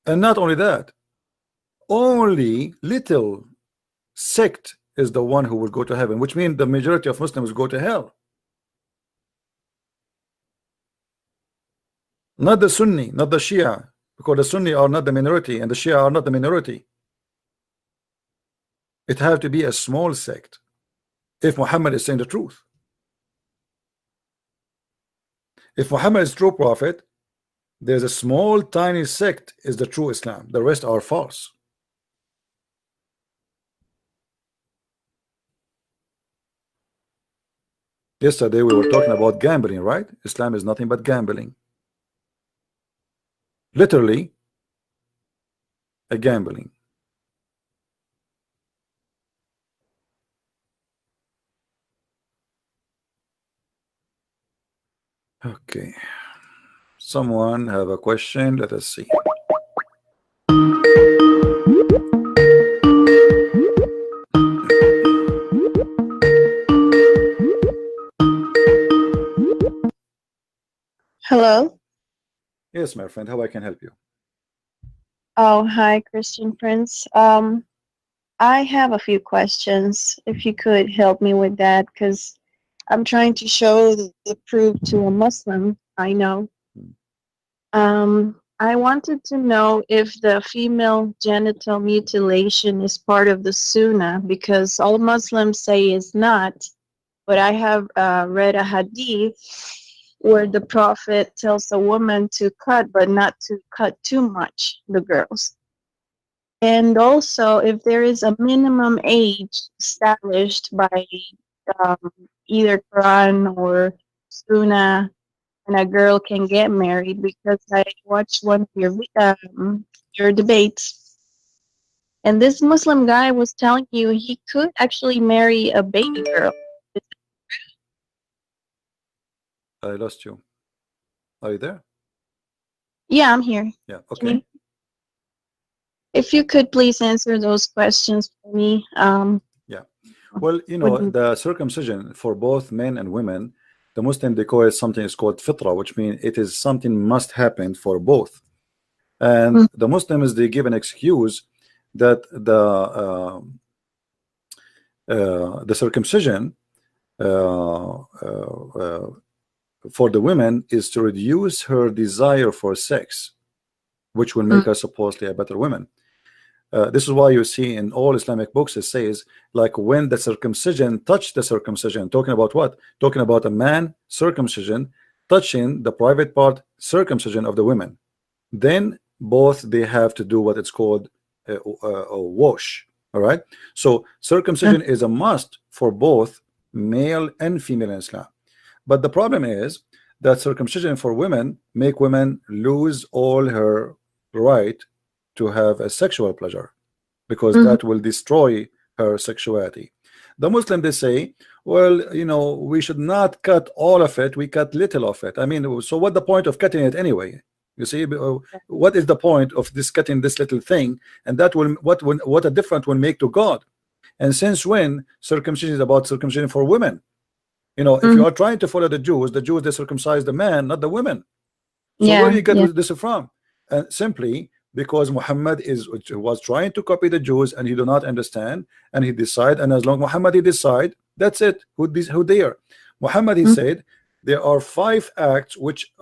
And not only that, only little sect is the one who will go to heaven, which means the majority of Muslims go to hell. Not the Sunni, not the Shia, because the Sunni are not the minority and the Shia are not the minority. It has to be a small sect if Muhammad is saying the truth. If Muhammad is true prophet, there's a small tiny sect is the true Islam. The rest are false. Yesterday we were talking about gambling, right? Islam is nothing but gambling. Literally a gambling. Okay. Someone have a question? Let us see. Hello. Yes, my friend, how I can help you? Oh, hi, Christian Prince. I have a few questions. If you could help me with that, because I'm trying to show the proof to a Muslim I know. I wanted to know if the female genital mutilation is part of the Sunnah, because all Muslims say it's not. But I have read a hadith where the Prophet tells a woman to cut, but not to cut too much, the girls. And also, if there is a minimum age established by um, either Quran or Sunnah, and a girl can get married, because I watched one of your debates, and this Muslim guy was telling you he could actually marry a baby girl. I lost you. Are you there? Yeah, I'm here. Yeah, okay. If you could please answer those questions for me. Yeah. Well, you know, the circumcision for both men and women, the Muslim they call it something is called fitra, which means it is something must happen for both. And the Muslims they give an excuse that the circumcision for the women is to reduce her desire for sex, which will make her supposedly a better woman. This is why you see in all Islamic books it says, like, when the circumcision touched the circumcision, talking about what? Talking about a man circumcision touching the private part circumcision of the women, then both they have to do what it's called a wash. All right, so circumcision is a must for both male and female in Islam. But the problem is that circumcision for women make women lose all her right to have a sexual pleasure, because that will destroy her sexuality. The Muslim they say, well, you know, we should not cut all of it, we cut little of it. I mean, so what the point of cutting it anyway? You see, what is the point of this cutting this little thing? And that will what a difference will make to God. And since when circumcision is about circumcision for women? You know, if you are trying to follow the Jews they circumcise the man, not the women. So where do you get this from? And simply because Muhammad was trying to copy the Jews, and he do not understand, and he decide, and as long Muhammad he decide, that's it. Who dare? Muhammad he said there are 5 acts which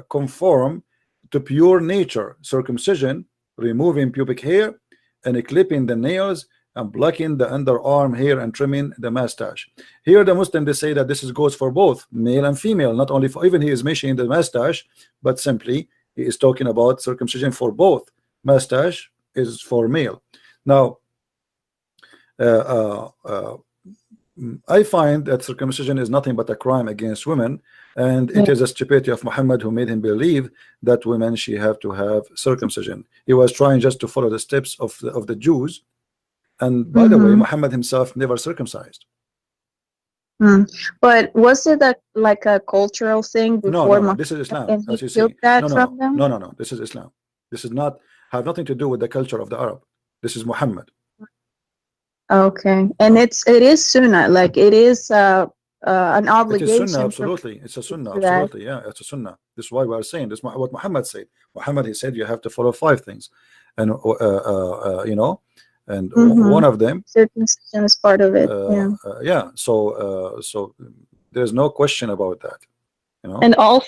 conform to pure nature: circumcision, removing pubic hair, and clipping the nails, and plucking the underarm hair, and trimming the mustache. Here the Muslim they say that this goes for both male and female, not only for, even he is mentioning the mustache, but simply he is talking about circumcision for both. Mustache is for male. Now I find that circumcision is nothing but a crime against women, and it is a stupidity of Muhammad who made him believe that women she have to have circumcision. He was trying just to follow the steps of the Jews. And by the way, Muhammad himself never circumcised. But was it like a cultural thing before? No. This is Islam, as you see. No. This is Islam. This is not have nothing to do with the culture of the Arab. This is Muhammad. Okay, and it is Sunnah, like it is an It is sunnah, obligation for absolutely. It's a sunnah, to that. absolutely. Yeah, it's a sunnah. This is why we are saying this. What Muhammad said. Muhammad, he said you have to follow 5 things, and you know, and one of them, Circumcision is part of it. Yeah. yeah. So there's no question about that. You know, And all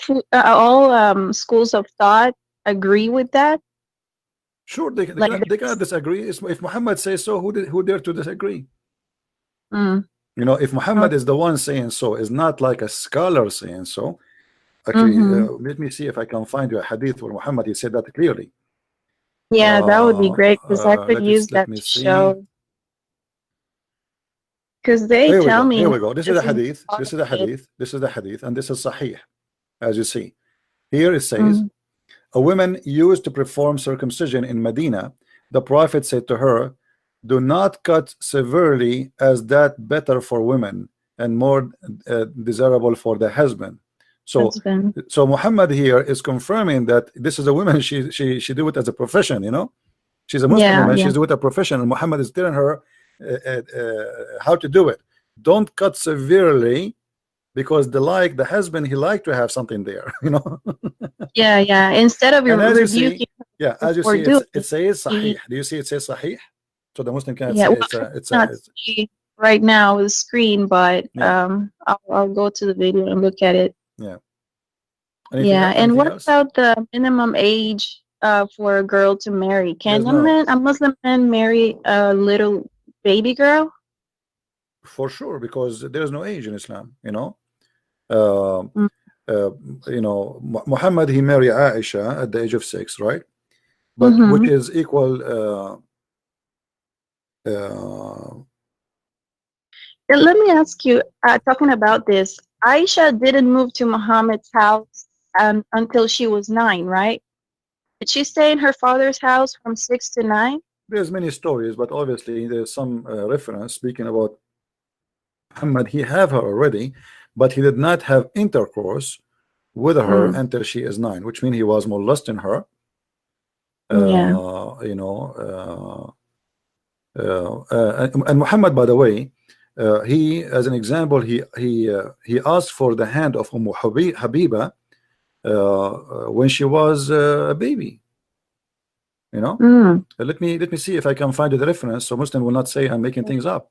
schools of thought agree with that. sure they Like, cannot disagree. If Muhammad says so, who dare to disagree? mm, You know, if oh, Muhammad is the one saying so, is not like a scholar saying so. Actually, mm-hmm. let me see if I can find you a hadith where Muhammad he said that clearly. Yeah, that would be great because I could use Let that me to see. show. Because they Here we tell go. me Here we go. This is a this is hadith. part This of is a it. hadith. This is a hadith, and this is sahih, as you see. Here it says, Mm, a woman used to perform circumcision in Medina. The Prophet said to her, "Do not cut severely, as that better for women and more desirable for the husband." So, husband. Muhammad here is confirming that this is a woman. She do it as a profession. You know, she's a Muslim Yeah, woman. yeah. She's doing it a profession, and Muhammad is telling her how to do it. Don't cut severely, because the husband, he like to have something there. You know. Yeah, yeah. Instead of And as you see, rebuking yeah, her as you for see, doing it says it, sahih. Do you see it says sahih? So the Muslim cannot yeah, say well, it's I a cannot see right now the screen, but yeah, I'll go to the video and look at it. yeah. Yeah, and Anything what else? about the minimum age for a girl to marry? Can There's no, a Muslim man marry a little baby girl? for sure, because there's no age in Islam, you know. Uh, Mm, uh, you know, Muhammad, he married Aisha at the age of 6, right? But which mm-hmm. is equal uh, And let me ask you, talking about this, Aisha didn't move to Muhammad's house until she was 9, right? Did she stay in her father's house from 6 to 9? there's many stories, but obviously there's some reference speaking about Muhammad. He have her already, but he did not have intercourse with her Mm, until she is 9, which means he was molesting her. yeah. You know, and Muhammad, by the way, he, as an example, he asked for the hand of Habiba when she was a baby. You know, Mm. let me see if I can find the reference, so Muslim will not say I'm making things up.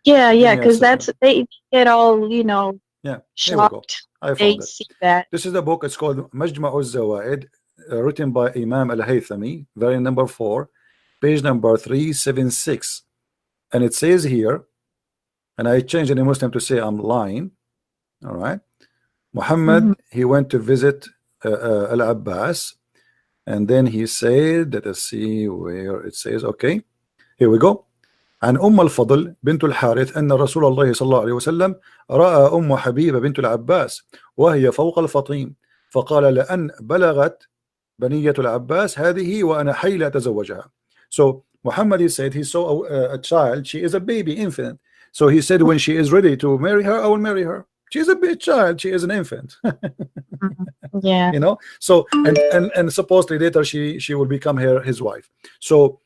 Yeah, Give yeah, me a because second. that's they get all, Yeah, here we go. shocked. I They found it. see that. This is the book. It's called Majma'u Zawaid, written by Imam Al-Haythami, volume number 4, page number 376. And it says here, and I changed any Muslim to say I'm lying. All right. Mm-hmm. Muhammad, he went to visit Al-Abbas, and then he said, let us see where it says. Okay, here we go. عن الفضل بنت الحارث أن رسول الله صلى الله عليه وسلم رأى حبيبة بنت العباس وهي فوق الفطيم، فقال لأن بلغت بنية العباس هذه وأنا حي لا أتزوجها. So Muhammad, he said he saw a child. She is a baby infant. So he said when she is ready to marry her, I will marry her. She is a big child. She is an infant. Yeah. You know. So and supposedly later she will become his wife. So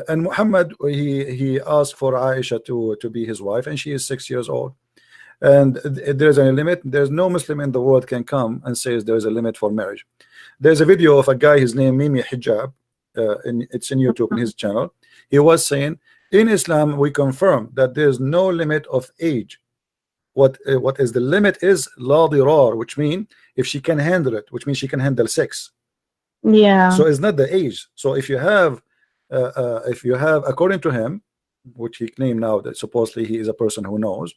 and Muhammad, he asked for Aisha to be his wife, and she is 6 years old. And there's a limit. There's no Muslim in the world can come and says there is a limit for marriage. There's a video of a guy, his name Mimi Hijab, it's in YouTube in his channel. He was saying in Islam we confirm that there's no limit of age. What is the limit is la dirar, which means if she can handle it, which means she can handle sex. Yeah. So it's not the age. So if you have according to him, which he claimed now that supposedly he is a person who knows,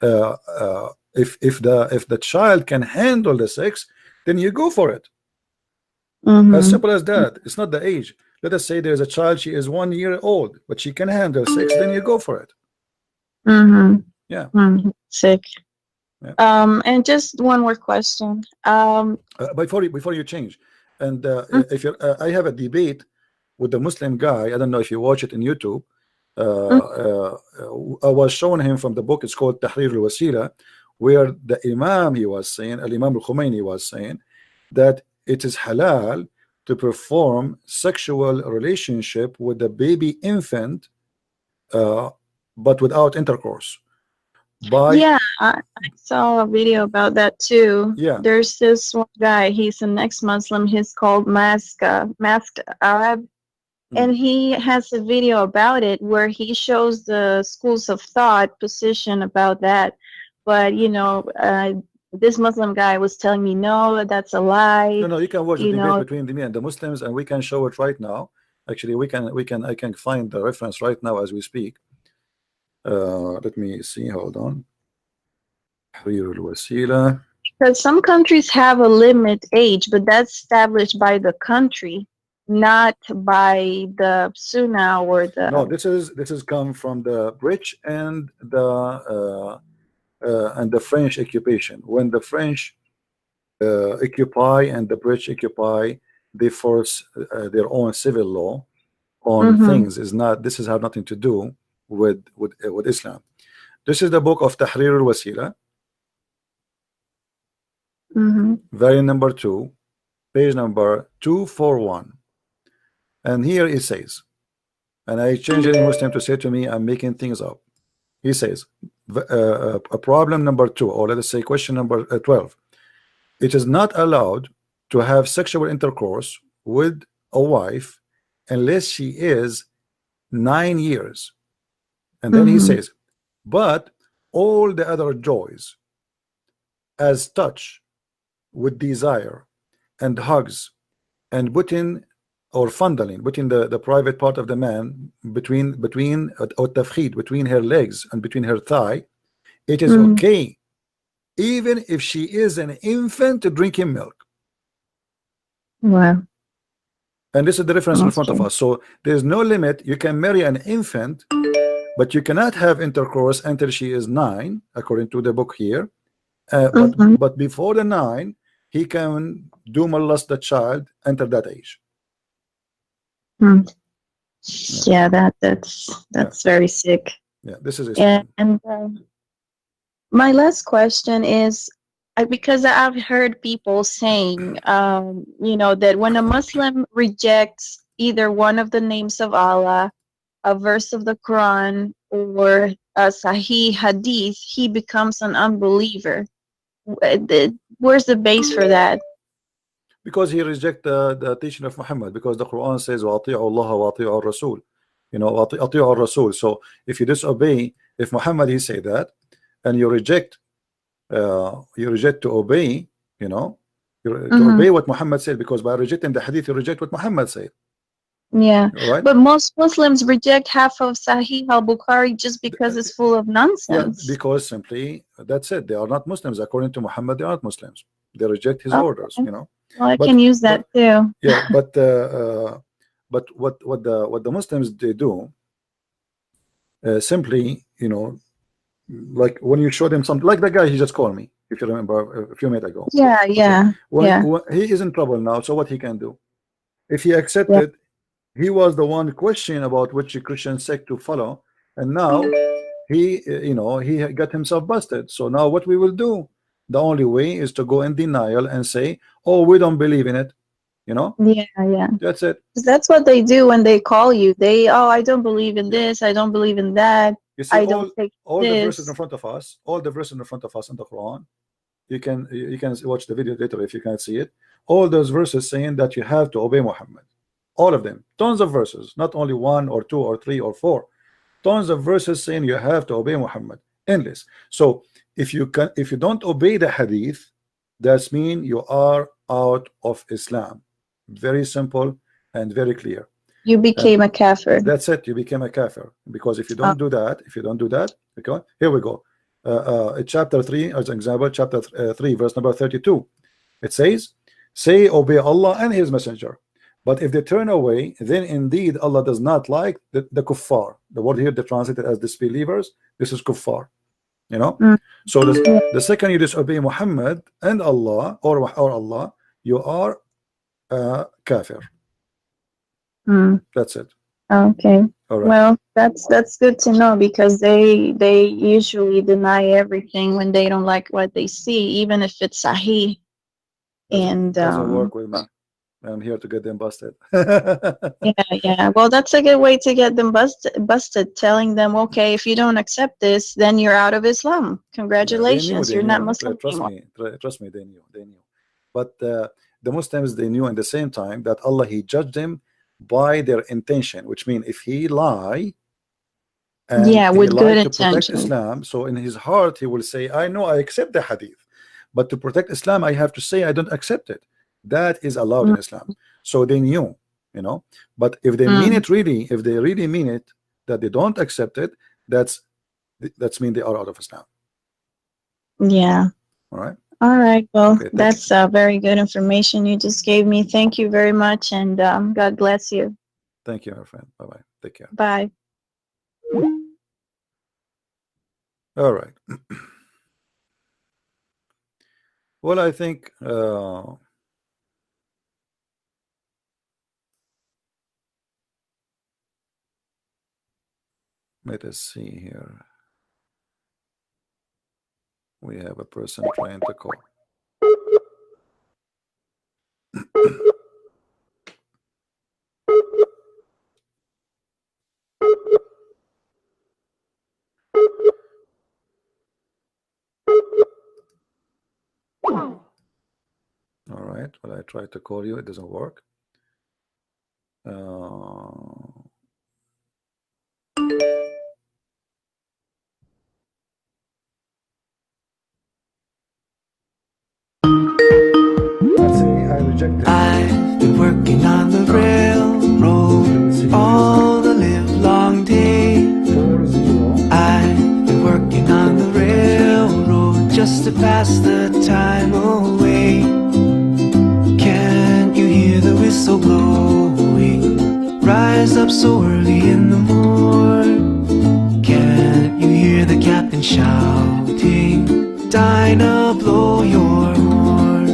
if the child can handle the sex, then you go for it. As Mm-hmm. simple as that. It's not the age. Let us say there's a child, she is 1 year old, but she can handle sex, then you go for it. Mm-hmm. Yeah. Mm-hmm. Sick. Yeah. And just one more question. Before you change, and if you're, I have a debate with the Muslim guy. I don't know if you watch it in YouTube. I was showing him from the book. It's called Tahrir al-Wasila, where the Imam, he was saying, Al-Imam al-Khomeini was saying that it is halal to perform sexual relationship with the baby infant, but without intercourse. Yeah, I saw a video about that too. Yeah. There's this one guy, he's an ex-Muslim, he's called Masked Arab, Mm. and he has a video about it where he shows the schools of thought position about that. But this Muslim guy was telling me, no, that's a lie. No, you can watch the You debate know, between me and the Muslims, and we can show it right now. Actually, I can find the reference right now as we speak. Let me see. Hold on. تحرير الوسيلة. because some countries have a limit age, but that's established by the country, not by the Sunnah or No, the. this is come from the British and the French occupation. When the French occupy and the British occupy, they force their own civil law on Mm-hmm, things. Is not this has had nothing to do with Islam. This is the book of Tahrir al-Wasila, mm-hmm, volume number 2, page number 241, and here it says, and I change any Muslim to say to me, I'm making things up. He says, a problem number 2, or let us say question number 12. It is not allowed to have sexual intercourse with a wife unless she is 9 years. And then he mm-hmm, says, but all the other joys, as touch, with desire, and hugs, and putting or fondling, putting the private part of the man between or tafkhid, between her legs and between her thigh, it is mm-hmm. okay, even if she is an infant drinking milk. Wow. And this is the reference in front of Okay. us. So there's no limit. You can marry an infant, but you cannot have intercourse until she is 9, according to the book here. Mm-hmm. But before the 9, he can do molest the child until that age. Mm. Yeah, Yeah, yeah, that's very sick. yeah. This is Islam. And my last question is, because I've heard people saying, that when a Muslim rejects either one of the names of Allah, a verse of the Quran, or a Sahih Hadith, he becomes an unbeliever. Where's the base for that? Because he reject the teaching of Muhammad, because the Quran says وَأَطِيعُوا اللَّهَ وَأَطِيعُوا الرَّسُولَ, أطيعوا الرسول. So if you disobey, if Muhammad he say that, and you reject to obey, to Mm-hmm. obey what Muhammad said, because by rejecting the hadith you reject what Muhammad said. Yeah, All right. but most Muslims reject half of Sahih al-Bukhari just because it's full of Yeah, nonsense. because simply that's it. They are not Muslims according to Muhammad. They are not Muslims. They reject his Okay. orders. Well, I But can use that too. yeah, but what the Muslims they do, simply, like when you show them something, like the guy he just called me, if you remember, a few minutes ago. Yeah, yeah, When he is in trouble now, so what he can do? If he yeah. accepted, he was the one questioning about which Christian sect to follow, and now he got himself busted. So now what we will do? The only way is to go in denial and say, "Oh, we don't believe in it." Yeah, yeah. That's it. 'Cause that's what they do when they call you. I don't believe in this. I don't believe in that. You see, I don't take all the verses in this. front of us, all the verses in front of us in the Quran. You can watch the video later if you can't see it. All those verses saying that you have to obey Muhammad. All of them, tons of verses, not only 1 or 2 or 3 or 4. Tons of verses saying you have to obey Muhammad. Endless. So if you don't obey the hadith, that means you are out of Islam. Very simple and very clear. You became a kafir. That's it. You became a kafir, because if you don't do that, okay, here we go. Chapter 3, as an example, chapter 3, verse number 32. It says, "Say, obey Allah and His Messenger. But if they turn away, then indeed Allah does not like the kuffar." The word here they translated as disbelievers. This is kuffar. Mm. So the second you disobey Muhammad and Allah, or Allah, you are kafir. Mm. That's it. Okay. All right. Well, that's good to know, because they usually deny everything when they don't like what they see, even if it's Sahih. And Doesn't work with me. I'm here to get them busted. Yeah. Well, that's a good way to get them busted, telling them, okay, if you don't accept this, then you're out of Islam. Yeah, Congratulations, they you're not knew. Muslim Trust anymore. me, trust me, they knew. But the Muslims, they knew at the same time that Allah, He judged them by their intention, which means if he lie and Yeah, he with good lied to protect intention. Islam, so in his heart he will say, I know I accept the hadith, but to protect Islam I have to say I don't accept it. That is allowed in Islam. So they knew, you know. But if they mean Mm, it really, if they really mean it, that they don't accept it, that's mean they are out of Islam. yeah. All right. All right. Well, Okay. that's very good information you just gave me. Thank you very much, and God bless you. Thank you, my friend. Bye bye. Take care. Bye. All right. Well, I think let us see here. We have a person trying to call. All right. Well, I tried to call you. It doesn't work. Let's see. I rejected. I've been working on the railroad all the live long day. 40. I've been working on the railroad just to pass the time away. Can't you hear the whistle blowing? Rise up so early in the morn. Can't you hear the captain shouting? Dinah, blow your horn.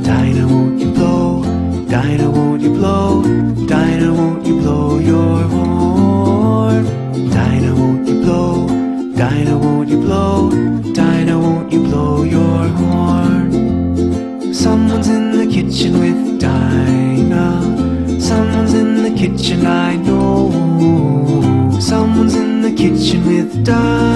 Dinah, won't you blow? Dinah, won't you blow? Dinah, won't you blow your horn? Dinah, won't you blow? Dinah, won't you blow? Dinah, won't you blow your horn? Someone's in the kitchen with Dinah. Someone's in the kitchen, I know. Someone's in the kitchen with Dinah.